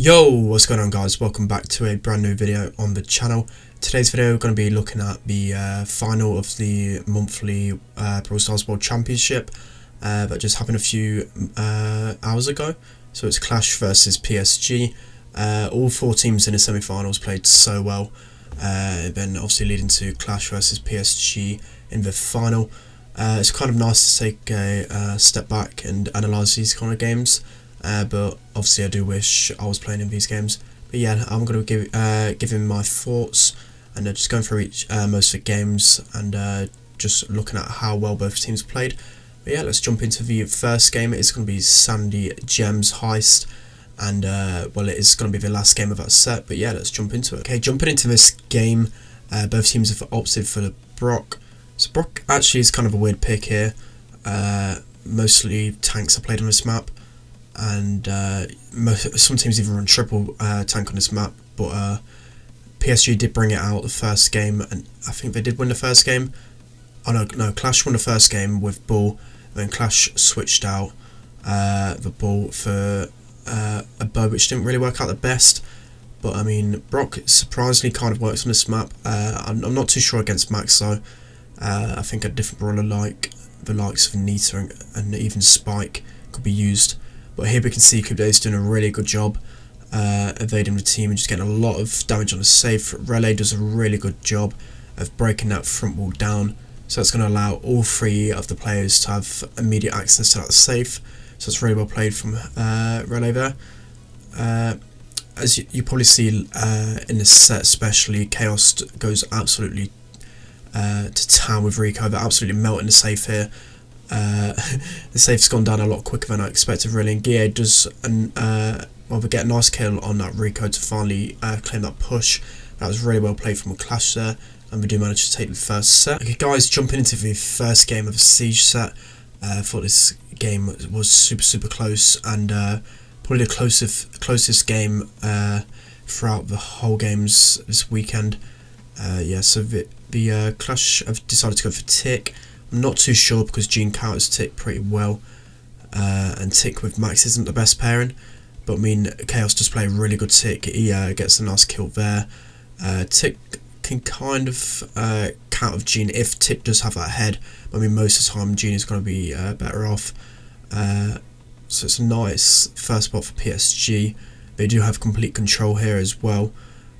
Yo, what's going on guys, welcome back to a brand new video on the channel. Today's video we're going to be looking at the final of the monthly Brawl Stars World Championship that just happened a few hours ago. So it's Qlash versus PSG. All four teams in the semi-finals played so well, then obviously leading to Qlash versus PSG in the final. It's kind of nice to take a step back and analyse these kind of games. But obviously I do wish I was playing in these games. But yeah, I'm going to give him my thoughts and just going through most of the games and just looking at how well both teams played. But yeah, let's jump into the first game. It's going to be Sandy Gems Heist, and well, it is going to be the last game of that set. But yeah, let's jump into it. Okay, jumping into this game, both teams have opted for the Brock. So Brock actually is kind of a weird pick here. Mostly tanks are played on this map. And some teams even run triple tank on this map, but PSG did bring it out the first game, and I think they did win the first game. Oh no, Qlash won the first game with Bull, and then Qlash switched out the Bull for a bow, which didn't really work out the best. But I mean, Brock surprisingly kind of works on this map. I'm not too sure against Max though. I think a different brawler like the likes of Nita and even Spike could be used. But here we can see Qlash doing a really good job evading the team and just getting a lot of damage on the safe. Relay does a really good job of breaking that front wall down, so that's going to allow all three of the players to have immediate access to that safe. So it's really well played from Relay there. As you probably see in this set especially, Chaos goes absolutely to town with Rico. They're absolutely melting the safe here. The safe's gone down a lot quicker than I expected really, and Guille does well, we get a nice kill on that Rico to finally claim that push. That was really well played from a Qlash there, and we do manage to take the first set. Okay guys, jumping into the first game of the Siege set. I thought this game was super close, and probably the closest game throughout the whole games this weekend. Yeah, so the Qlash have decided to go for Tick. I'm not too sure because Gene counters Tick pretty well, and Tick with Max isn't the best pairing, but I mean Chaos does play a really good Tick. He gets a nice kill there. Tick can kind of counter Gene if Tick does have that head, but I mean most of the time Gene is going to be better off. So it's a nice first spot for PSG. They do have complete control here as well.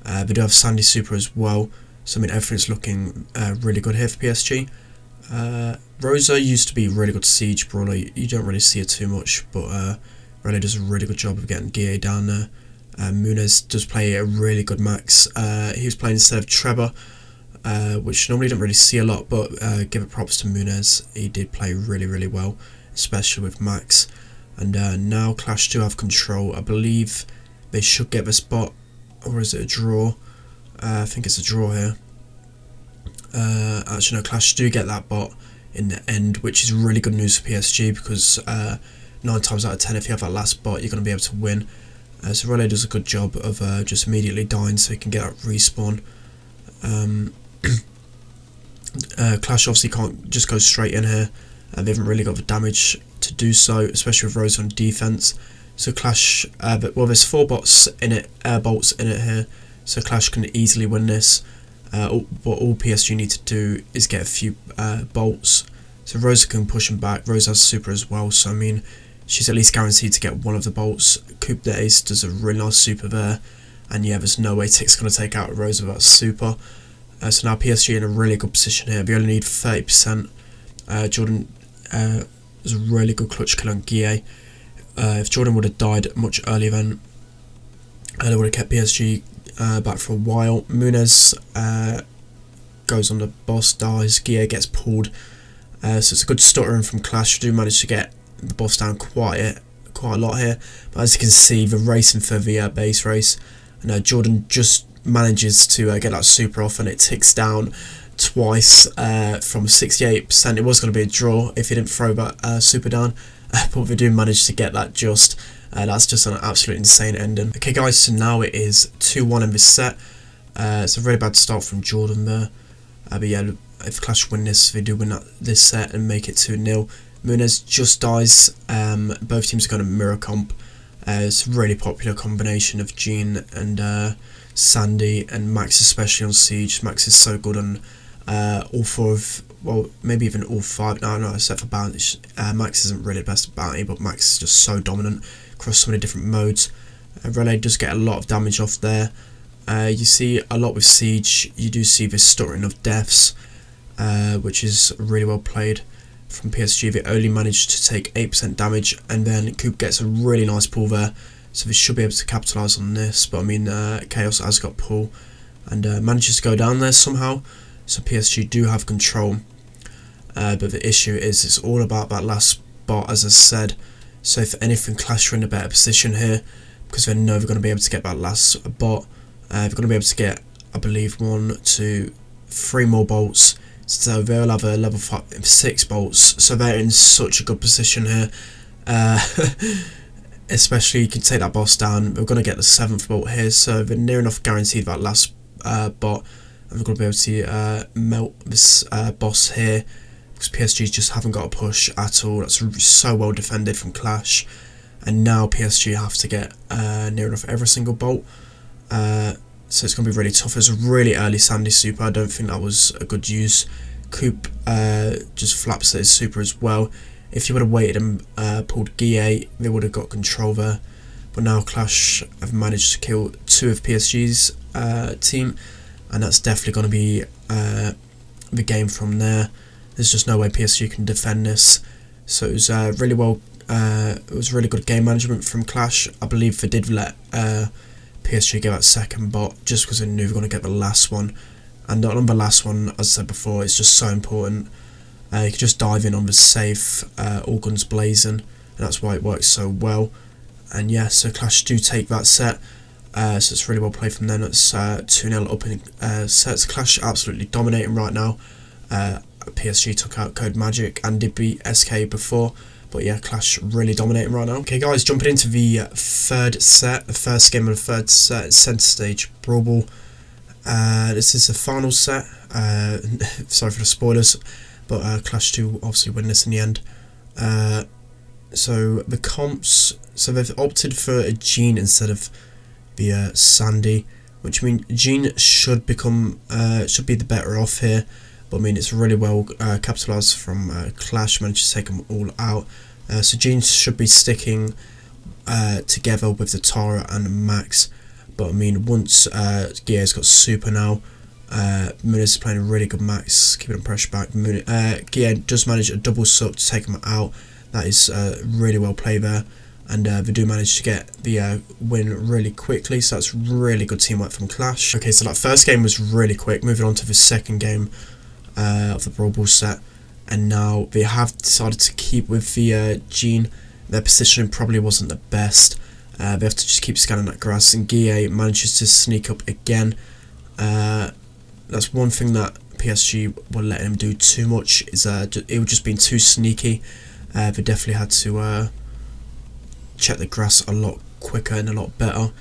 They do have Sandy Super as well, so I mean everything's looking really good here for PSG. Rosa used to be a really good siege brawler. You don't really see it too much, but Relay does a really good job of getting Guille down there. Munez does play a really good Max. He was playing instead of Trevor, which normally don't really see a lot, but give it props to Munez. He did play really well, especially with Max. And now Qlash do have control. I believe they should get this bot, or is it a draw? I think it's a draw here. Actually no, Qlash do get that bot in the end, which is really good news for PSG because 9 times out of 10 if you have that last bot you're going to be able to win. So Relay does a good job of just immediately dying so he can get that respawn. Qlash obviously can't just go straight in here, they haven't really got the damage to do so, especially with Rose on defense. So Qlash, well there's 4 bots in it, bolts in it here, so Qlash can easily win this. What all PSG need to do is get a few bolts, so Rosa can push him back. Rosa has super as well, so I mean she's at least guaranteed to get one of the bolts. Qlash does a really nice super there, and yeah, there's no way Tick's going to take out Rosa without super. So now PSG in a really good position here. They only need 30%. Jordan was a really good clutch kill on Guille. If Jordan would have died much earlier then they would have kept PSG back for a while. Munez goes on the boss, dies, Guille gets pulled, so it's a good stuttering from Qlash. We do manage to get the boss down quite a lot here, but as you can see the racing for the base race, and Jordan just manages to get that super off, and it ticks down twice from 68%. It was going to be a draw if he didn't throw that super down, but we do manage to get that just. That's just an absolute insane ending. Okay guys, so now it is 2-1 in this set. It's a really bad start from Jordan there. But yeah, if Qlash win this, they do win this set and make it 2-0. Munez just dies. Both teams are going to mirror comp. It's a really popular combination of Jean and Sandy, and Max especially on Siege. Max is so good on all 4 of, well, maybe even all 5. No, except for Bounty. Max isn't really the best at Bounty, but Max is just so dominant across so many different modes. Relay does get a lot of damage off there. You see a lot with Siege. You do see this stuttering of deaths, which is really well played from PSG. They only managed to take 8% damage, and then Coop gets a really nice pull there, so they should be able to capitalise on this. But I mean, Chaos has got pull and manages to go down there somehow, so PSG do have control. But the issue is it's all about that last bot, as I said. So if anything, Qlash are in a better position here, because they know they're going to be able to get that last bot. They're going to be able to get, I believe, 1, 2, 3 more bolts. So they'll have a level 6 bolts. So they're in such a good position here. Especially you can take that boss down. We're going to get the 7th bolt here. So they're near enough guaranteed that last bot. And we're going to be able to melt this boss here. Because PSG just haven't got a push at all. That's so well defended from Qlash. And now PSG have to get near enough every single bolt. So it's going to be really tough. It's a really early Sandy super. I don't think that was a good use. Coop just flaps at his super as well. If you would have waited and pulled Guille, they would have got control there. But now Qlash have managed to kill 2 of PSG's team. And that's definitely going to be the game from there. There's just no way PSG can defend this. So it was really well. It was really good game management from Qlash. I believe they did let PSG get that second bot just because they knew they were going to get the last one. And on the last one, as I said before, it's just so important. You can just dive in on the safe, all guns blazing, and that's why it works so well. And yeah, so Qlash do take that set. So it's really well played from them. It's 2-0 up in sets. Qlash absolutely dominating right now. PSG took out Code Magic and did beat SK before. But yeah, Qlash really dominating right now. Okay guys, jumping into the 3rd set, the first game of the 3rd set, Centre Stage Brawl. This is the final set. Sorry for the spoilers, but Qlash do obviously win this in the end. So the comps, so they've opted for a Jean instead of the Sandy, which means Jean should become should be the better off here. But I mean, it's really well capitalised from Qlash, managed to take them all out. So Jean should be sticking together with the Tara and Max. But I mean, once Guille's got super now, Muniz is playing a really good Max, keeping him pressure back. Guille does manage a double suck to take him out. That is really well played there. And they do manage to get the win really quickly, so that's really good teamwork from Qlash. Okay, so that first game was really quick. Moving on to the second game of the Brawl set, and now they have decided to keep with the Jean. Their positioning probably wasn't the best. They have to just keep scanning that grass, and Guille manages to sneak up again. That's one thing that PSG were letting him do too much, is it was just being too sneaky. They definitely had to check the grass a lot quicker and a lot better.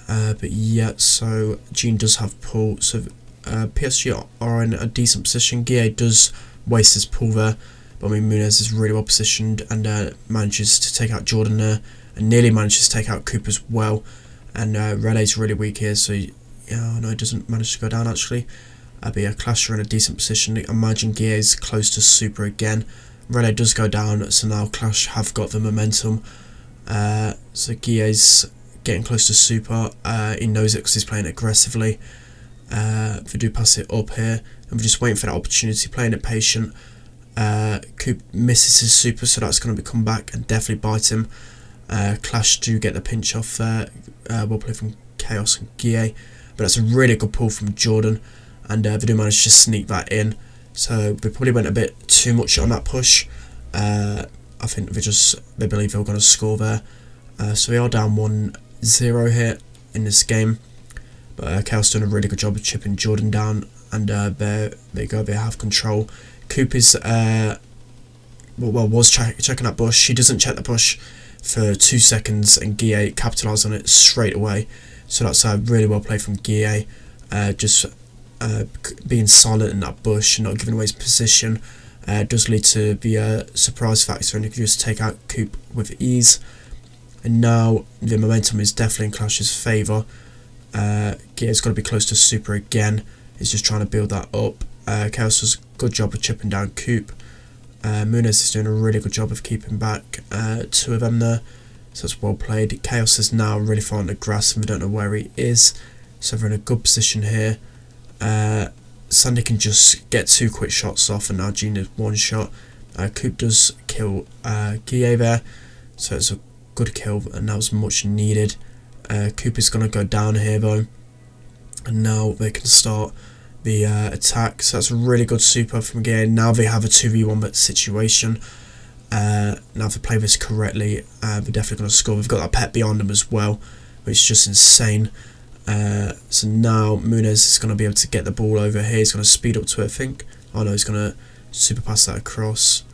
But yeah, so Jean does have pull, so PSG are in a decent position. Guille does waste his pull there, but I mean, Muniz is really well positioned and manages to take out Jordan there, and nearly manages to take out Coop as well. And Relay's really weak here, so yeah, no, he doesn't manage to go down actually. But yeah, Qlash are in a decent position. Imagine Guille's close to super again. Relay does go down, so now Qlash have got the momentum. So Guille's getting close to super. He knows it because he's playing aggressively. They do pass it up here, and we're just waiting for that opportunity, playing it patient. Coop misses his super, so that's going to come back and definitely bite him. Qlash do get the pinch off there. Well played from Chaos and Guille, but that's a really good pull from Jordan, and they do manage to sneak that in. So they probably went a bit too much on that push. I think they believe they were going to score there. So we are down 1-0 here in this game. But Chaos doing a really good job of chipping Jordan down, and there you go, they have control. Coop is was checking that bush. He doesn't check the bush for 2 seconds, and Guille capitalised on it straight away. So that's really well played from Guille. Just being silent in that bush and not giving away his position does lead to the surprise factor, and he can just take out Coop with ease. And now the momentum is definitely in Qlash's favour. Gear's got to be close to super again. He's just trying to build that up. Chaos does a good job of chipping down Coop. Munez is doing a really good job of keeping back two of them there. So it's well played. Chaos is now really far on the grass and we don't know where he is. So we're in a good position here. Sandy can just get 2 quick shots off and now Gina's 1 shot. Coop does kill Guille there. So it's a good kill and that was much needed. Coop is going to go down here though. And now they can start the attack. So that's a really good super from Guille. Now they have a 2v1 situation. Now if they play this correctly, they're definitely going to score. We've got that pet beyond them as well, which is just insane. So now Munez is going to be able to get the ball over here. He's going to speed up to it, I think. Oh no, he's going to super pass that across.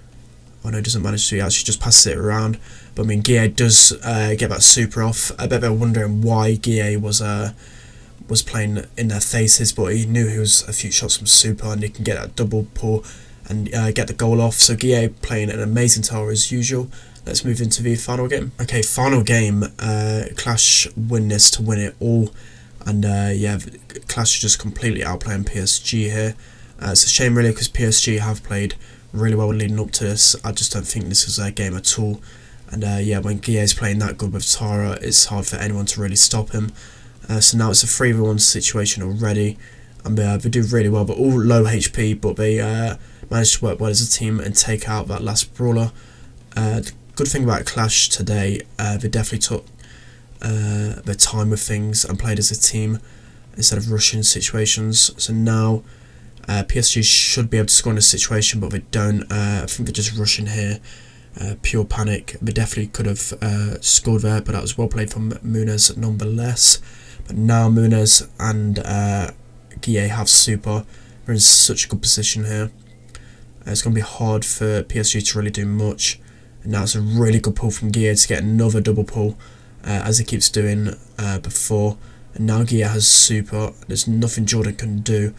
Oh no, he doesn't manage to. He actually just passes it around. But I mean, Guille does get that super off. I bet they're wondering why Guille was playing in their faces, but he knew he was a few shots from super and he can get that double pull and get the goal off. So Guille playing an amazing tower as usual. Let's move into the final game. Okay, final game. Qlash win this to win it all. And yeah, Qlash just completely outplaying PSG here. It's a shame really because PSG have played really well leading up to this. I just don't think this was their game at all. And yeah, when Guille's playing that good with Tara, it's hard for anyone to really stop him. So now it's a 3v1 situation already. And they do really well, but all low HP, but they managed to work well as a team and take out that last brawler. The good thing about Qlash today, they definitely took their time with things and played as a team instead of rushing situations. So now PSG should be able to score in this situation, but they don't. I think they're just rushing here. Pure panic. They definitely could have scored there, but that was well played from Munez nonetheless. But now Munez and Guille have super. They're in such a good position here. It's going to be hard for PSG to really do much. And now it's a really good pull from Guille to get another double pull, as he keeps doing before. And now Guille has super. There's nothing Jordan can do.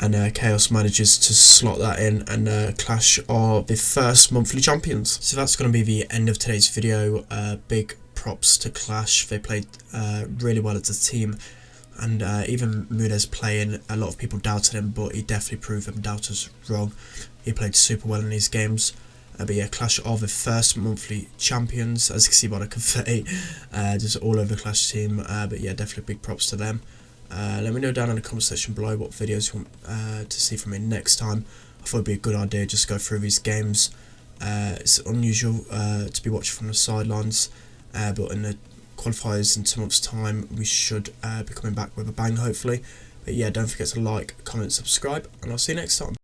And Chaos manages to slot that in, and Qlash are the first monthly champions. So that's going to be the end of today's video. Big props to Qlash. They played really well as a team. And even Munez playing, a lot of people doubted him, but he definitely proved them doubters wrong. He played super well in these games. But yeah, Qlash are the first monthly champions, as you can see by the confetti, just all over the Qlash team. But yeah, definitely big props to them. Let me know down in the comment section below what videos you want to see from me next time. I thought it'd be a good idea just to go through these games. It's unusual to be watching from the sidelines, but in the qualifiers in 2 months' time, we should be coming back with a bang, hopefully. But yeah, don't forget to like, comment, subscribe, and I'll see you next time.